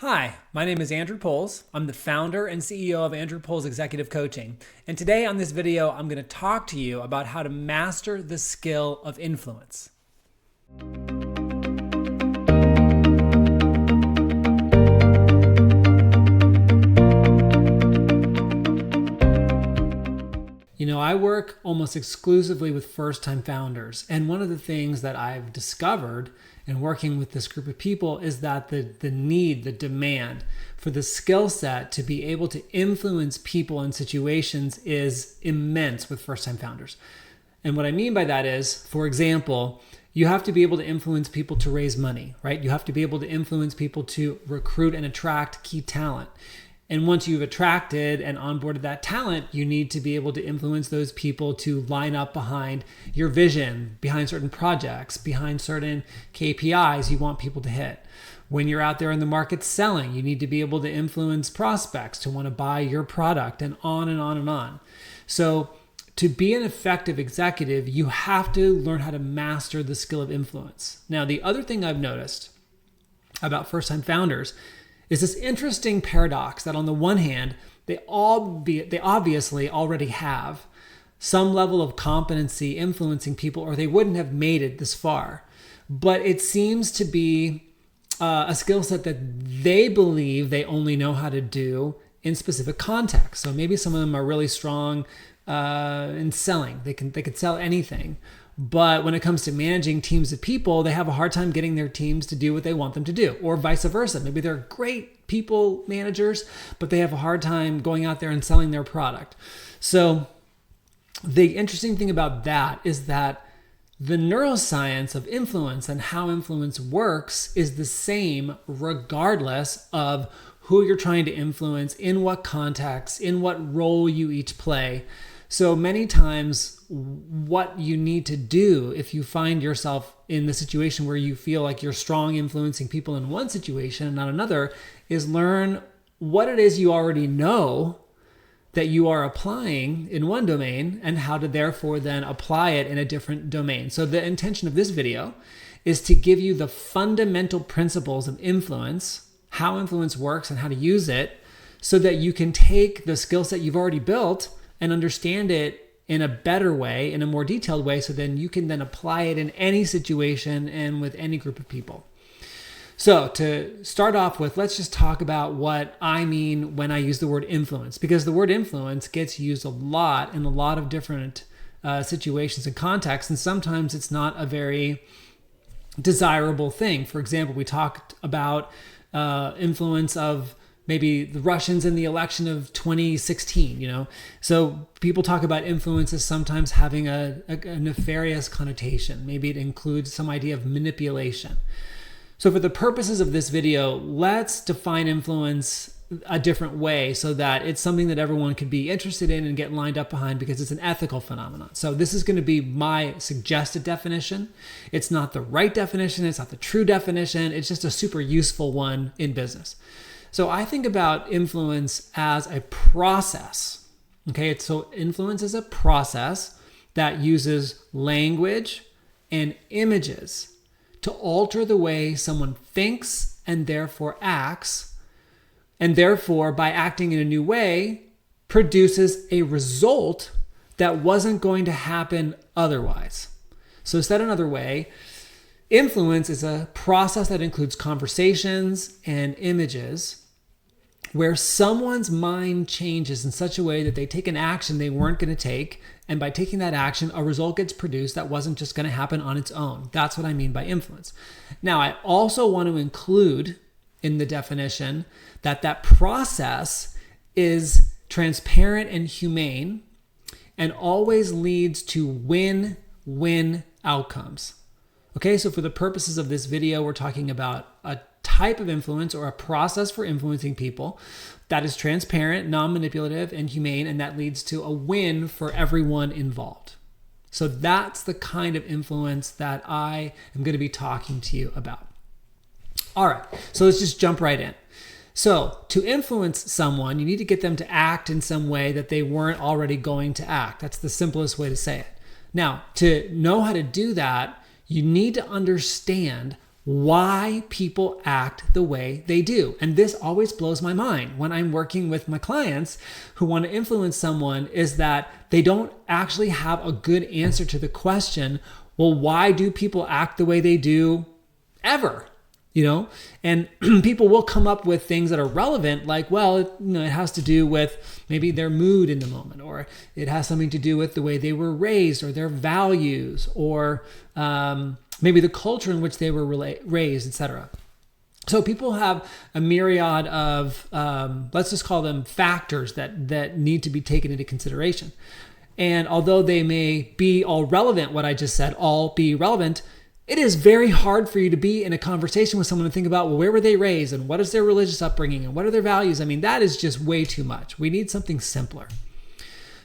Hi, my name is Andrew Poles. I'm the founder and CEO of Andrew Poles Executive Coaching. And today on this video, I'm going to talk to you about how to master the skill of influence. I work almost exclusively with first-time founders. And one of the things that I've discovered in working with this group of people is that the demand for the skill set to be able to influence people and situations is immense with first-time founders. And what I mean by that is, for example, you have to be able to influence people to raise money, right? You have to be able to influence people to recruit and attract key talent. And once you've attracted and onboarded that talent, you need to be able to influence those people to line up behind your vision, behind certain projects, behind certain KPIs you want people to hit. When you're out there in the market selling, you need to be able to influence prospects to want to buy your product, and on and on and on. So to be an effective executive, you have to learn how to master the skill of influence. Now, the other thing I've noticed about first-time founders is this interesting paradox that on the one hand, they obviously already have some level of competency influencing people, or they wouldn't have made it this far. But it seems to be a skill set that they believe they only know how to do in specific contexts. So maybe some of them are really strong in selling. They could sell anything. But when it comes to managing teams of people, they have a hard time getting their teams to do what they want them to do, or vice versa. Maybe they're great people managers, but they have a hard time going out there and selling their product. So the interesting thing about that is that the neuroscience of influence and how influence works is the same regardless of who you're trying to influence, in what context, in what role you each play. So many times what you need to do if you find yourself in the situation where you feel like you're strong influencing people in one situation and not another is learn what it is you already know that you are applying in one domain and how to therefore then apply it in a different domain. So the intention of this video is to give you the fundamental principles of influence, how influence works and how to use it, so that you can take the skill set you've already built and understand it in a better way, in a more detailed way, so then you can then apply it in any situation and with any group of people. So to start off with, let's just talk about what I mean when I use the word influence, because the word influence gets used a lot in a lot of different situations and contexts, and sometimes it's not a very desirable thing. For example, we talked about influence of maybe the Russians in the election of 2016, So people talk about influence as sometimes having a nefarious connotation. Maybe it includes some idea of manipulation. So for the purposes of this video, let's define influence a different way so that it's something that everyone could be interested in and get lined up behind, because it's an ethical phenomenon. So this is going to be my suggested definition. It's not the right definition. It's not the true definition. It's just a super useful one in business. So I think about influence as a process. Okay, so influence is a process that uses language and images to alter the way someone thinks and therefore acts, and therefore by acting in a new way produces a result that wasn't going to happen otherwise. So said another way, influence is a process that includes conversations and images where someone's mind changes in such a way that they take an action they weren't going to take, and by taking that action, a result gets produced that wasn't just going to happen on its own. That's what I mean by influence. Now, I also want to include in the definition that process is transparent and humane and always leads to win-win outcomes. Okay, so for the purposes of this video, we're talking about a type of influence or a process for influencing people that is transparent, non-manipulative, and humane, and that leads to a win for everyone involved. So that's the kind of influence that I am going to be talking to you about. All right, so let's just jump right in. So to influence someone, you need to get them to act in some way that they weren't already going to act. That's the simplest way to say it. Now, to know how to do that, you need to understand why people act the way they do. And this always blows my mind when I'm working with my clients who want to influence someone, is that they don't actually have a good answer to the question, well, why do people act the way they do ever? And people will come up with things that are relevant, like, well, it has to do with maybe their mood in the moment, or it has something to do with the way they were raised, or their values, or maybe the culture in which they were raised, etc. So people have a myriad of, let's just call them factors that need to be taken into consideration. And although they may be all relevant, what I just said, all be relevant, it is very hard for you to be in a conversation with someone and think about, well, where were they raised, and what is their religious upbringing, and what are their values? I mean, that is just way too much. We need something simpler.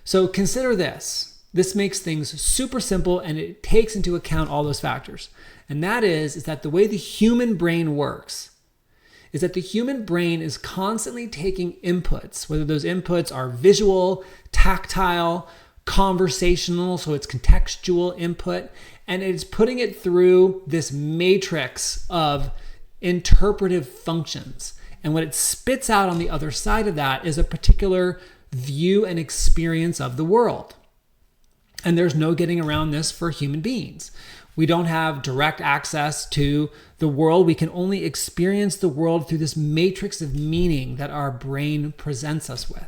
So consider this. This makes things super simple, and it takes into account all those factors. And that is that the way the human brain works is that the human brain is constantly taking inputs, whether those inputs are visual, tactile, conversational, so it's contextual input, and it's putting it through this matrix of interpretive functions. And what it spits out on the other side of that is a particular view and experience of the world. And there's no getting around this for human beings. We don't have direct access to the world. We can only experience the world through this matrix of meaning that our brain presents us with.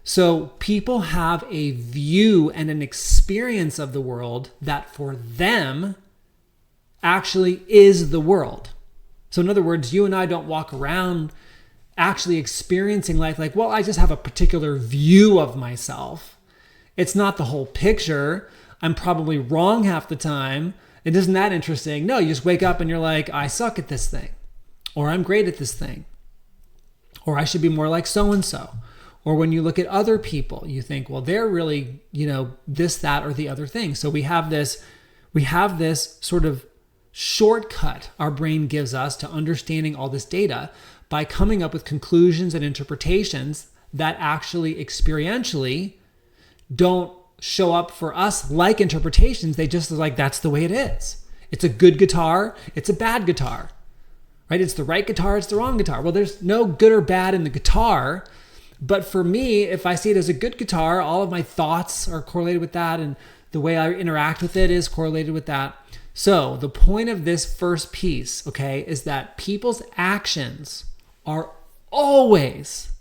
So people have a view and an experience of the world that for them actually is the world. So in other words, you and I don't walk around actually experiencing life like, well, I just have a particular view of myself. It's not the whole picture. I'm probably wrong half the time. It isn't that interesting. No, you just wake up and you're like, I suck at this thing, or I'm great at this thing, or I should be more like so-and-so. Or when you look at other people, you think, well, they're really, this, that, or the other thing. So we have this sort of shortcut our brain gives us to understanding all this data by coming up with conclusions and interpretations that actually experientially don't show up for us like interpretations. They just like, that's the way it is. It's a good guitar. It's a bad guitar, right? It's the right guitar. It's the wrong guitar. Well, there's no good or bad in the guitar. But for me, if I see it as a good guitar, all of my thoughts are correlated with that, and the way I interact with it is correlated with that. So the point of this first piece, okay, is that people's actions are always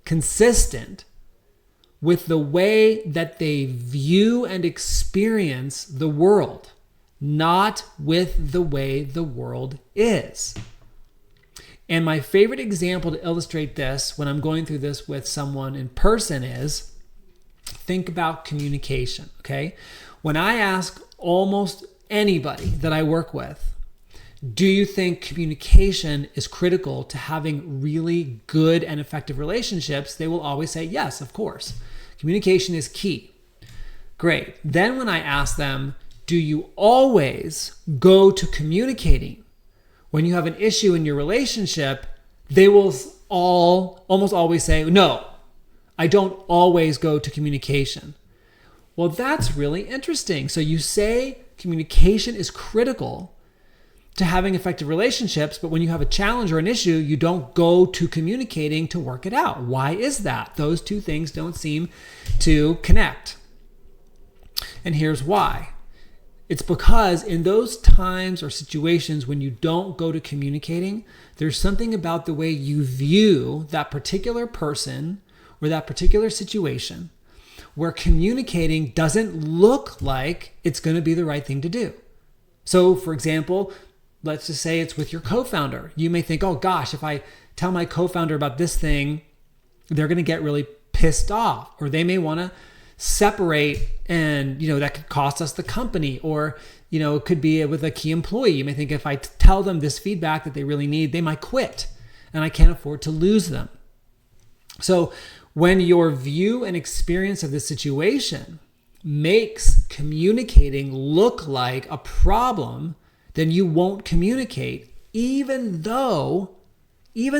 consistent with the way that they view and experience the world, not with the way the world is. And my favorite example to illustrate this when I'm going through this with someone in person is, think about communication, okay? When I ask almost anybody that I work with, do you think communication is critical to having really good and effective relationships? They will always say, yes, of course. Communication is key. Great. Then when I ask them, do you always go to communicating when you have an issue in your relationship? They will almost always say, no, I don't always go to communication. Well, that's really interesting. So you say communication is critical to having effective relationships, but when you have a challenge or an issue, you don't go to communicating to work it out. Why is that? Those two things don't seem to connect. And here's why. It's because in those times or situations when you don't go to communicating, there's something about the way you view that particular person or that particular situation where communicating doesn't look like it's going to be the right thing to do. So, for example, let's just say it's with your co-founder. You may think, oh gosh, if I tell my co-founder about this thing, they're going to get really pissed off, or they may want to separate, and that could cost us the company, or it could be with a key employee. You may think if I tell them this feedback that they really need, they might quit, and I can't afford to lose them. So when your view and experience of the situation makes communicating look like a problem, then you won't communicate, even though you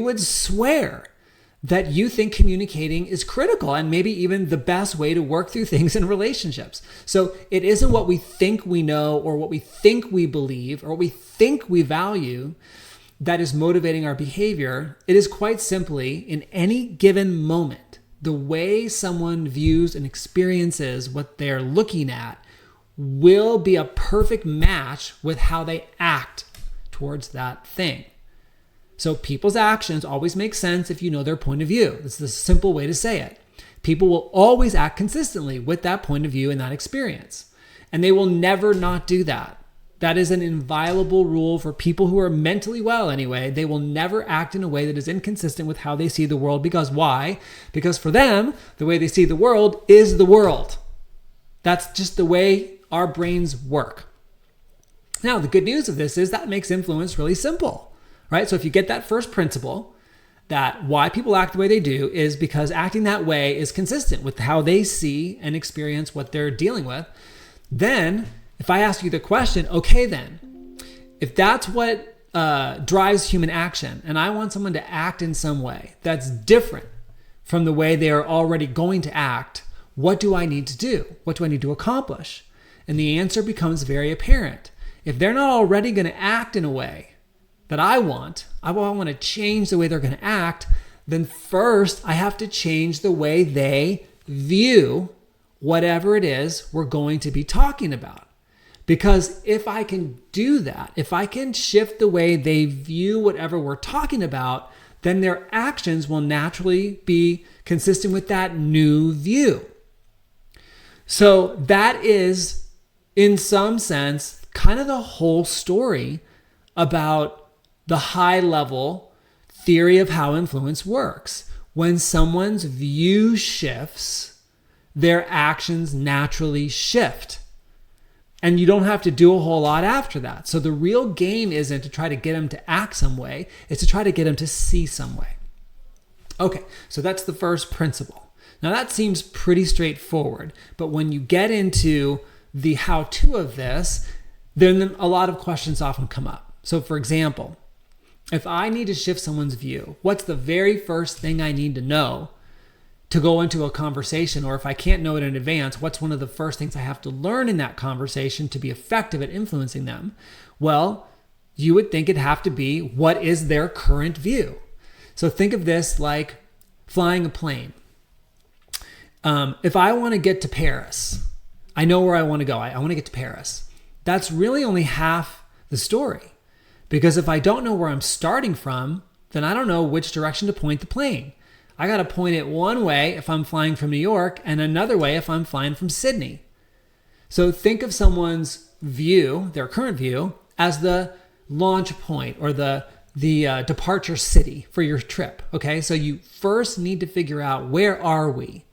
would swear that you think communicating is critical and maybe even the best way to work through things in relationships. So it isn't what we think we know or what we think we believe or what we think we value that is motivating our behavior. It is quite simply, in any given moment, the way someone views and experiences what they're looking at will be a perfect match with how they act towards that thing. So people's actions always make sense if you know their point of view. This is a simple way to say it. People will always act consistently with that point of view and that experience. And they will never not do that. That is an inviolable rule for people who are mentally well anyway. They will never act in a way that is inconsistent with how they see the world. Because why? Because for them, the way they see the world is the world. That's just the way our brains work. Now, the good news of this is that makes influence really simple. Right? So if you get that first principle, that why people act the way they do is because acting that way is consistent with how they see and experience what they're dealing with, then if I ask you the question, okay then, if that's what drives human action and I want someone to act in some way that's different from the way they are already going to act, what do I need to do? What do I need to accomplish? And the answer becomes very apparent. If they're not already going to act in a way that I want to change the way they're going to act, then first I have to change the way they view whatever it is we're going to be talking about. Because if I can do that, if I can shift the way they view whatever we're talking about, then their actions will naturally be consistent with that new view. So that is, in some sense, kind of the whole story about the high level theory of how influence works. When someone's view shifts, their actions naturally shift. And you don't have to do a whole lot after that. So the real game isn't to try to get them to act some way, it's to try to get them to see some way. Okay, so that's the first principle. Now that seems pretty straightforward, but when you get into the how-to of this, then a lot of questions often come up. So for example, if I need to shift someone's view, what's the very first thing I need to know to go into a conversation? Or if I can't know it in advance, what's one of the first things I have to learn in that conversation to be effective at influencing them? Well, you would think it'd have to be, what is their current view? So think of this like flying a plane. If I want to get to Paris, I know where I want to go. I want to get to Paris. That's really only half the story. Because if I don't know where I'm starting from, then I don't know which direction to point the plane. I got to point it one way if I'm flying from New York and another way if I'm flying from Sydney. So think of someone's view, their current view, as the launch point or the departure city for your trip. Okay, so you first need to figure out, where are we?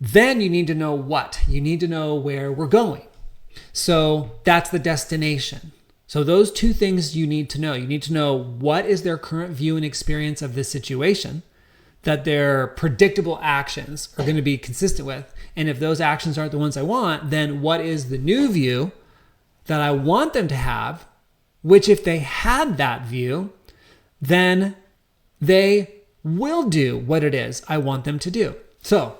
Then you need to know what? You need to know where we're going. So that's the destination. So those two things you need to know. You need to know what is their current view and experience of this situation, that their predictable actions are going to be consistent with. And if those actions aren't the ones I want, then what is the new view that I want them to have, which if they had that view, then they will do what it is I want them to do. So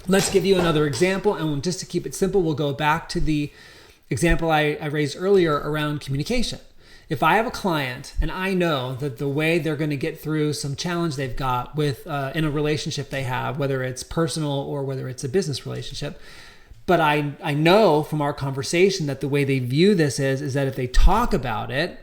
let's give you another example. And just to keep it simple, we'll go back to the example I raised earlier around communication. If I have a client and I know that the way they're going to get through some challenge they've got with in a relationship they have, whether it's personal or whether it's a business relationship, but I know from our conversation that the way they view this is that if they talk about it,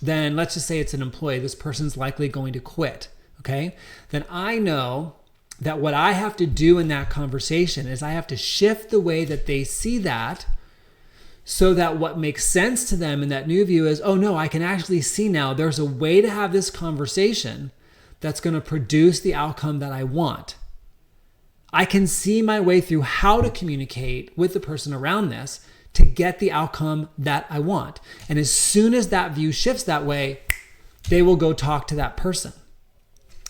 then let's just say it's an employee, this person's likely going to quit, okay? Then I know that what I have to do in that conversation is I have to shift the way that they see that, so that what makes sense to them in that new view is, oh no, I can actually see now there's a way to have this conversation that's going to produce the outcome that I want. I can see my way through how to communicate with the person around this to get the outcome that I want. And as soon as that view shifts that way, they will go talk to that person.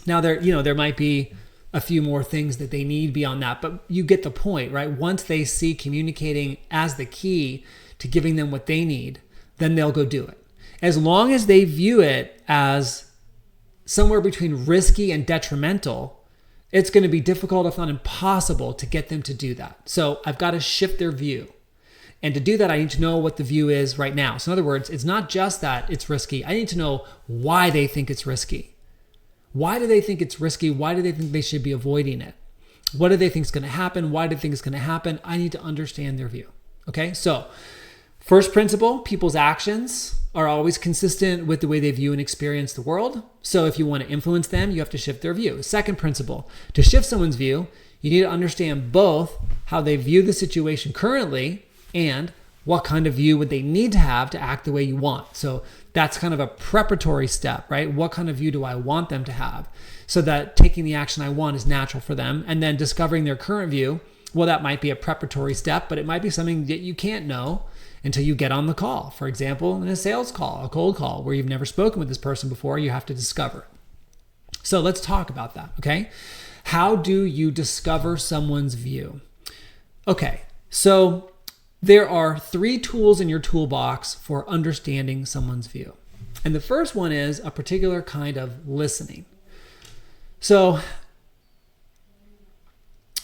Now there might be a few more things that they need beyond that, but you get the point, right? Once they see communicating as the key to giving them what they need, then they'll go do it. As long as they view it as somewhere between risky and detrimental, it's going to be difficult, if not impossible, to get them to do that. So I've got to shift their view. And to do that, I need to know what the view is right now. So in other words, it's not just that it's risky. I need to know why they think it's risky. Why do they think it's risky? Why do they think they should be avoiding it? What do they think is going to happen? Why do they think it's going to happen? I need to understand their view. Okay, so first principle, people's actions are always consistent with the way they view and experience the world. So if you want to influence them, you have to shift their view. Second principle, to shift someone's view, you need to understand both how they view the situation currently and what kind of view would they need to have to act the way you want. So that's kind of a preparatory step, right? What kind of view do I want them to have so that taking the action I want is natural for them? And then discovering their current view, well, that might be a preparatory step, but it might be something that you can't know until you get on the call. For example, in a sales call, a cold call where you've never spoken with this person before, you have to discover. So let's talk about that, okay? How do you discover someone's view? Okay, so there are 3 tools in your toolbox for understanding someone's view. And the first one is a particular kind of listening. So,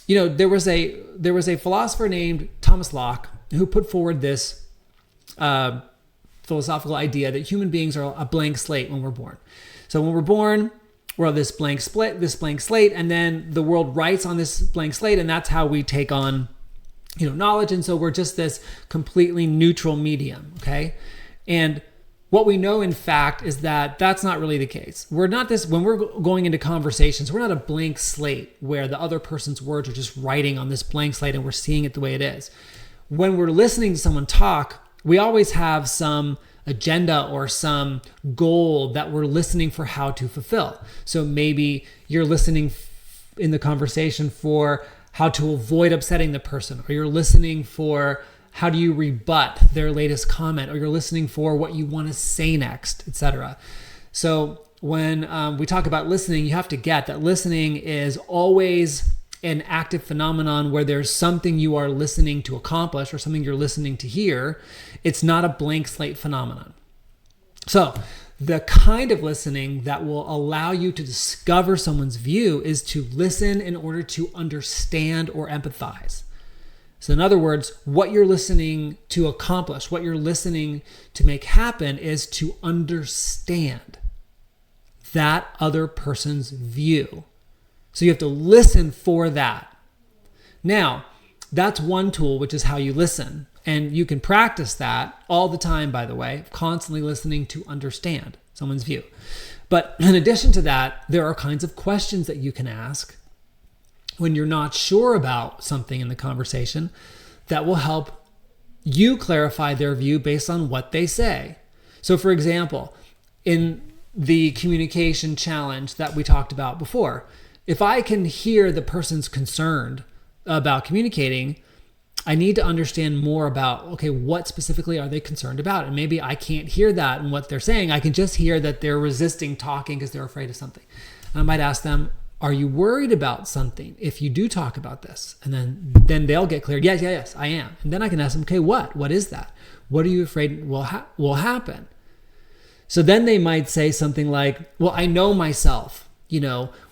there was a philosopher named Thomas Locke who put forward this philosophical idea that human beings are a blank slate when we're born. So when we're born, we're this blank slate, and then the world writes on this blank slate, and that's how we take on knowledge. And so we're just this completely neutral medium, okay? And what we know, in fact, is that that's not really the case. We're not this, when we're going into conversations, we're not a blank slate where the other person's words are just writing on this blank slate and we're seeing it the way it is. When we're listening to someone talk, we always have some agenda or some goal that we're listening for how to fulfill. So maybe you're listening in the conversation for how to avoid upsetting the person, or you're listening for how do you rebut their latest comment, or you're listening for what you want to say next, etc. So when we talk about listening, you have to get that listening is always an active phenomenon where there's something you are listening to accomplish or something you're listening to hear. It's not a blank slate phenomenon. So the kind of listening that will allow you to discover someone's view is to listen in order to understand or empathize. So in other words, what you're listening to accomplish, what you're listening to make happen is to understand that other person's view. So you have to listen for that. Now, that's one tool, which is how you listen. And you can practice that all the time, by the way, constantly listening to understand someone's view. But in addition to that, there are kinds of questions that you can ask when you're not sure about something in the conversation that will help you clarify their view based on what they say. So for example, in the communication challenge that we talked about before, if I can hear the person's concerned about communicating, I need to understand more about, okay, what specifically are they concerned about? And maybe I can't hear that in what they're saying. I can just hear that they're resisting talking because they're afraid of something. And I might ask them, are you worried about something if you do talk about this? And then they'll get clear. Yes, I am. And then I can ask them, okay, what is that? What are you afraid will happen? So then they might say something like, well, I know myself.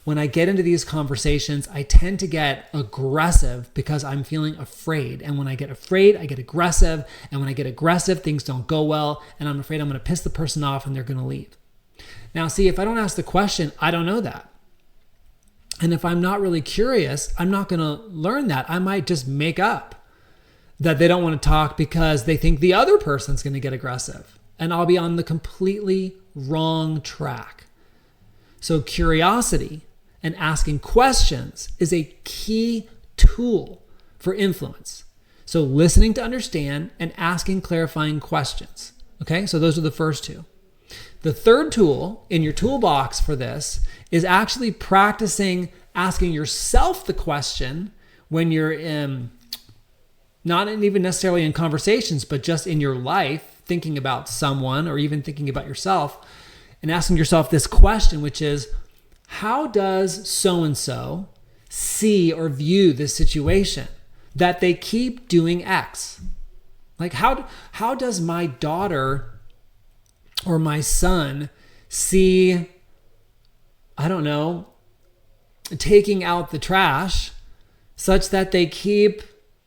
When I get into these conversations, I tend to get aggressive because I'm feeling afraid. And when I get afraid, I get aggressive. And when I get aggressive, things don't go well. And I'm afraid I'm going to piss the person off and they're going to leave. Now, see, if I don't ask the question, I don't know that. And if I'm not really curious, I'm not going to learn that. I might just make up that they don't want to talk because they think the other person's going to get aggressive. And I'll be on the completely wrong track. So curiosity and asking questions is a key tool for influence. So listening to understand and asking clarifying questions. Okay, so those are the first two. The third tool in your toolbox for this is actually practicing asking yourself the question when you're not even necessarily in conversations, but just in your life, thinking about someone or even thinking about yourself, and asking yourself this question, which is, how does so-and-so see or view this situation that they keep doing X? Like how does my daughter or my son see I don't know, taking out the trash such that they keep,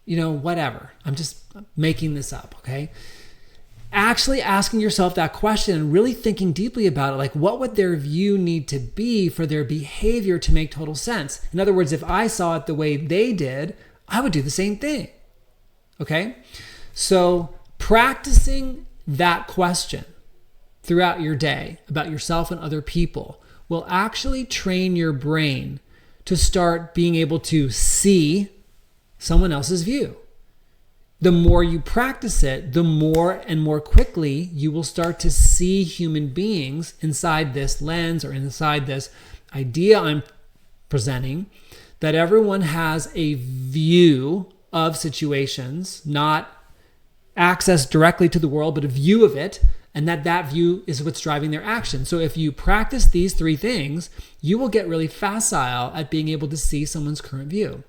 whatever. I'm just making this up, okay? Actually asking yourself that question and really thinking deeply about it, like what would their view need to be for their behavior to make total sense? In other words, if I saw it the way they did, I would do the same thing, okay? So practicing that question throughout your day about yourself and other people will actually train your brain to start being able to see someone else's view. The more you practice it, the more and more quickly you will start to see human beings inside this lens or inside this idea I'm presenting, that everyone has a view of situations, not access directly to the world, but a view of it, and that view is what's driving their action. So if you practice these three things, you will get really facile at being able to see someone's current view.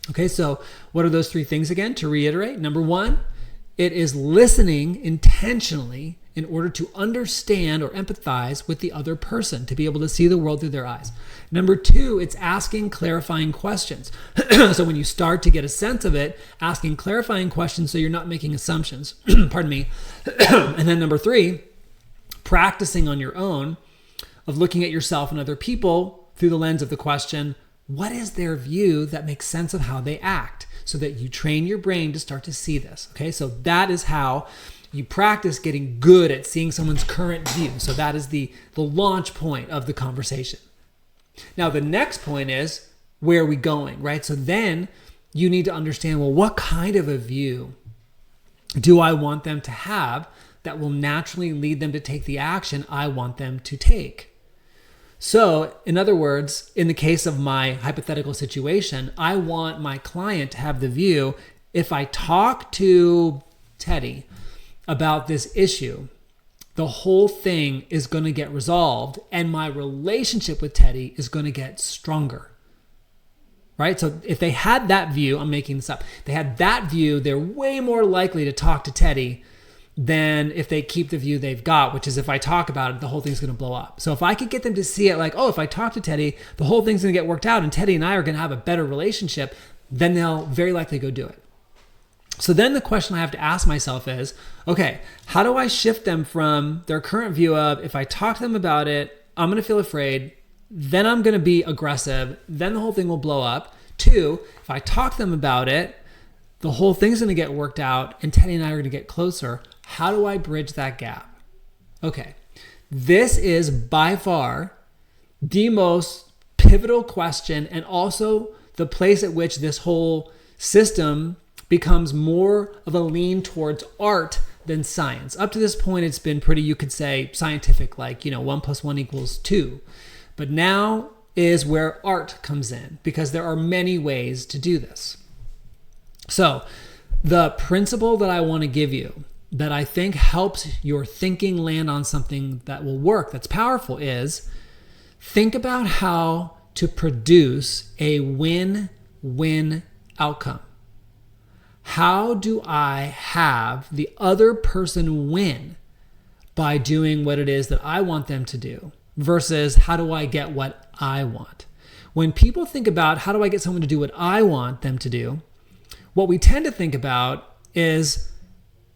Okay, so what are those three things again? To reiterate, number one, it is listening intentionally in order to understand or empathize with the other person, to be able to see the world through their eyes. Number two, it's asking clarifying questions. So when you start to get a sense of it, asking clarifying questions so you're not making assumptions. Pardon me. And then number three, practicing on your own of looking at yourself and other people through the lens of the question, what is their view that makes sense of how they act? So that you train your brain to start to see this. Okay, so that is how you practice getting good at seeing someone's current view. So that is the launch point of the conversation. Now, the next point is, where are we going, right? So then you need to understand, well, what kind of a view do I want them to have that will naturally lead them to take the action I want them to take? So, in other words, in the case of my hypothetical situation, I want my client to have the view, if I talk to Teddy about this issue, the whole thing is going to get resolved and my relationship with Teddy is going to get stronger. Right? So if they had that view, I'm making this up, they had that view, they're way more likely to talk to Teddy than if they keep the view they've got, which is if I talk about it, the whole thing's going to blow up. So if I could get them to see it like, oh, if I talk to Teddy, the whole thing's going to get worked out and Teddy and I are going to have a better relationship, then they'll very likely go do it. So then the question I have to ask myself is, okay, how do I shift them from their current view of, if I talk to them about it, I'm going to feel afraid, then I'm going to be aggressive, then the whole thing will blow up, to, if I talk to them about it, the whole thing's going to get worked out and Teddy and I are going to get closer. How do I bridge that gap? Okay, this is by far the most pivotal question and also the place at which this whole system becomes more of a lean towards art than science. Up to this point, it's been pretty, you could say, scientific, like, 1 + 1 = 2. But now is where art comes in, because there are many ways to do this. So the principle that I want to give you that I think helps your thinking land on something that will work, that's powerful, is think about how to produce a win-win outcome. How do I have the other person win by doing what it is that I want them to do versus how do I get what I want? When people think about how do I get someone to do what I want them to do, what we tend to think about is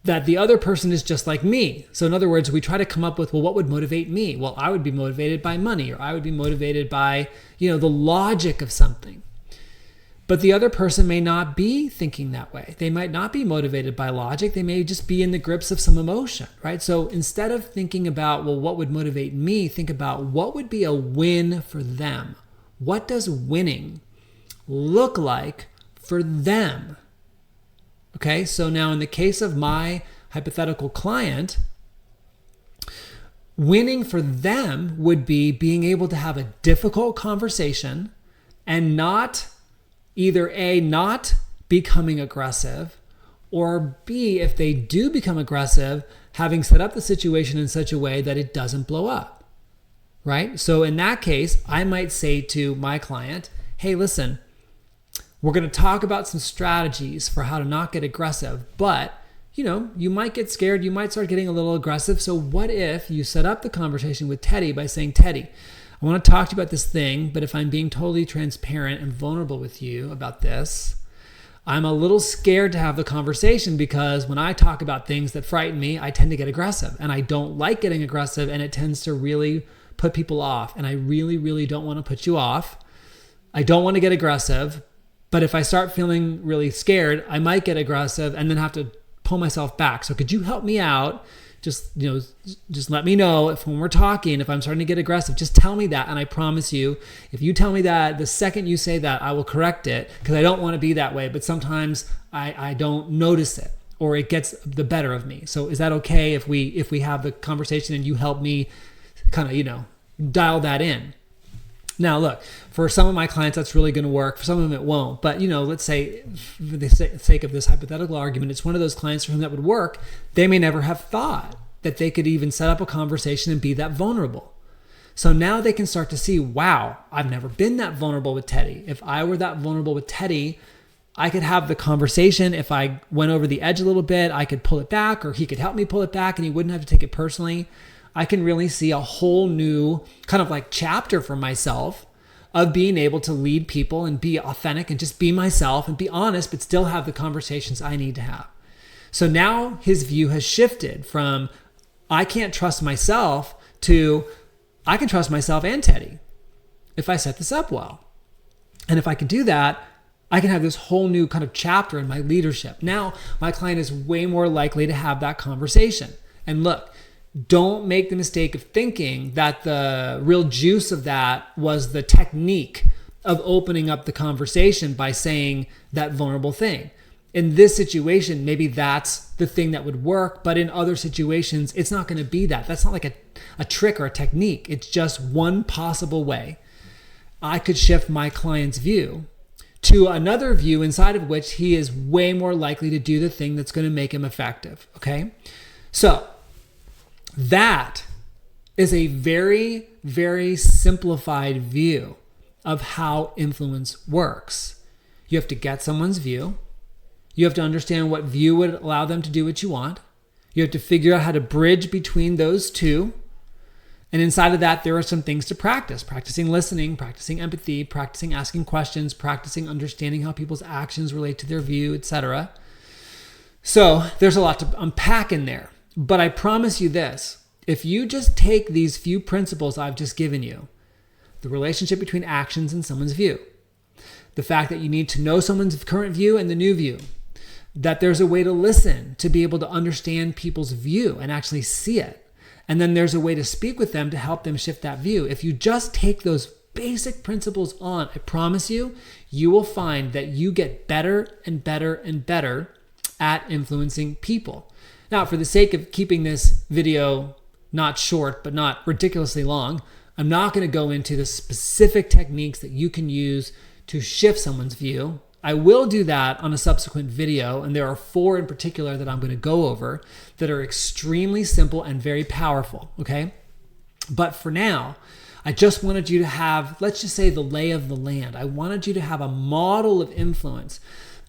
that the other person is just like me. So in other words, we try to come up with, well, what would motivate me? Well, I would be motivated by money, or I would be motivated by, the logic of something. But the other person may not be thinking that way. They might not be motivated by logic. They may just be in the grips of some emotion, right? So instead of thinking about, well, what would motivate me, think about what would be a win for them. What does winning look like for them? Okay, so now in the case of my hypothetical client, winning for them would be being able to have a difficult conversation and not either A, not becoming aggressive, or B, if they do become aggressive, having set up the situation in such a way that it doesn't blow up, right? So in that case, I might say to my client, hey, listen, we're going to talk about some strategies for how to not get aggressive, but you might get scared. You might start getting a little aggressive. So what if you set up the conversation with Teddy by saying, Teddy, I want to talk to you about this thing, but if I'm being totally transparent and vulnerable with you about this, I'm a little scared to have the conversation because when I talk about things that frighten me, I tend to get aggressive, and I don't like getting aggressive, and it tends to really put people off. And I really, really don't want to put you off. I don't want to get aggressive, but if I start feeling really scared, I might get aggressive and then have to pull myself back. So could you help me out? Just let me know if when we're talking, if I'm starting to get aggressive, just tell me that. And I promise you, if you tell me that, the second you say that, I will correct it because I don't want to be that way. But sometimes I don't notice it or it gets the better of me. So is that okay if we have the conversation and you help me kind of, dial that in? Now, look, for some of my clients, that's really going to work. For some of them, it won't. But, let's say for the sake of this hypothetical argument, it's one of those clients for whom that would work. They may never have thought that they could even set up a conversation and be that vulnerable. So now they can start to see, wow, I've never been that vulnerable with Teddy. If I were that vulnerable with Teddy, I could have the conversation. If I went over the edge a little bit, I could pull it back, or he could help me pull it back and he wouldn't have to take it personally. I can really see a whole new kind of like chapter for myself of being able to lead people and be authentic and just be myself and be honest, but still have the conversations I need to have. So now his view has shifted from I can't trust myself to I can trust myself and Teddy if I set this up well. And if I can do that, I can have this whole new kind of chapter in my leadership. Now my client is way more likely to have that conversation. And look, don't make the mistake of thinking that the real juice of that was the technique of opening up the conversation by saying that vulnerable thing. In this situation, maybe that's the thing that would work, but in other situations, it's not going to be that. That's not like a trick or a technique. It's just one possible way I could shift my client's view to another view inside of which he is way more likely to do the thing that's going to make him effective. Okay? So, that is a very, very simplified view of how influence works. You have to get someone's view. You have to understand what view would allow them to do what you want. You have to figure out how to bridge between those two. And inside of that, there are some things to practice. Practicing listening, practicing empathy, practicing asking questions, practicing understanding how people's actions relate to their view, etc. So there's a lot to unpack in there. But I promise you this, if you just take these few principles I've just given you, the relationship between actions and someone's view, the fact that you need to know someone's current view and the new view, that there's a way to listen to be able to understand people's view and actually see it, and then there's a way to speak with them to help them shift that view. If you just take those basic principles on, I promise you, you will find that you get better and better and better at influencing people. Now, for the sake of keeping this video not short, but not ridiculously long, I'm not going to go into the specific techniques that you can use to shift someone's view. I will do that on a subsequent video, and there are 4 in particular that I'm going to go over that are extremely simple and very powerful, okay? But for now, I just wanted you to have, let's just say, the lay of the land. I wanted you to have a model of influence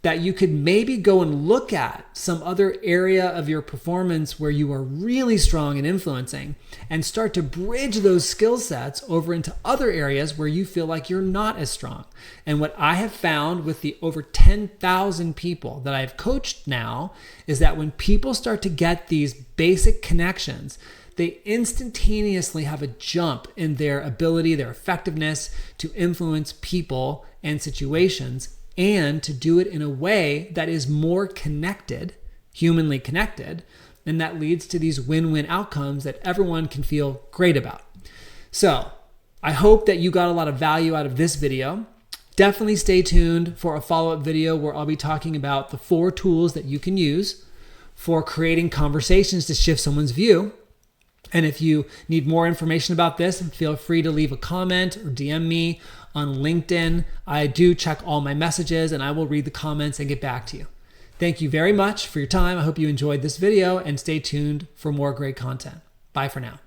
that you could maybe go and look at some other area of your performance where you are really strong in influencing and start to bridge those skill sets over into other areas where you feel like you're not as strong. And what I have found with the over 10,000 people that I've coached now is that when people start to get these basic connections, they instantaneously have a jump in their ability, their effectiveness to influence people and situations, and to do it in a way that is more connected, humanly connected, and that leads to these win-win outcomes that everyone can feel great about. So I hope that you got a lot of value out of this video. Definitely stay tuned for a follow-up video where I'll be talking about the 4 tools that you can use for creating conversations to shift someone's view. And if you need more information about this, feel free to leave a comment or DM me on LinkedIn. I do check all my messages and I will read the comments and get back to you. Thank you very much for your time. I hope you enjoyed this video and stay tuned for more great content. Bye for now.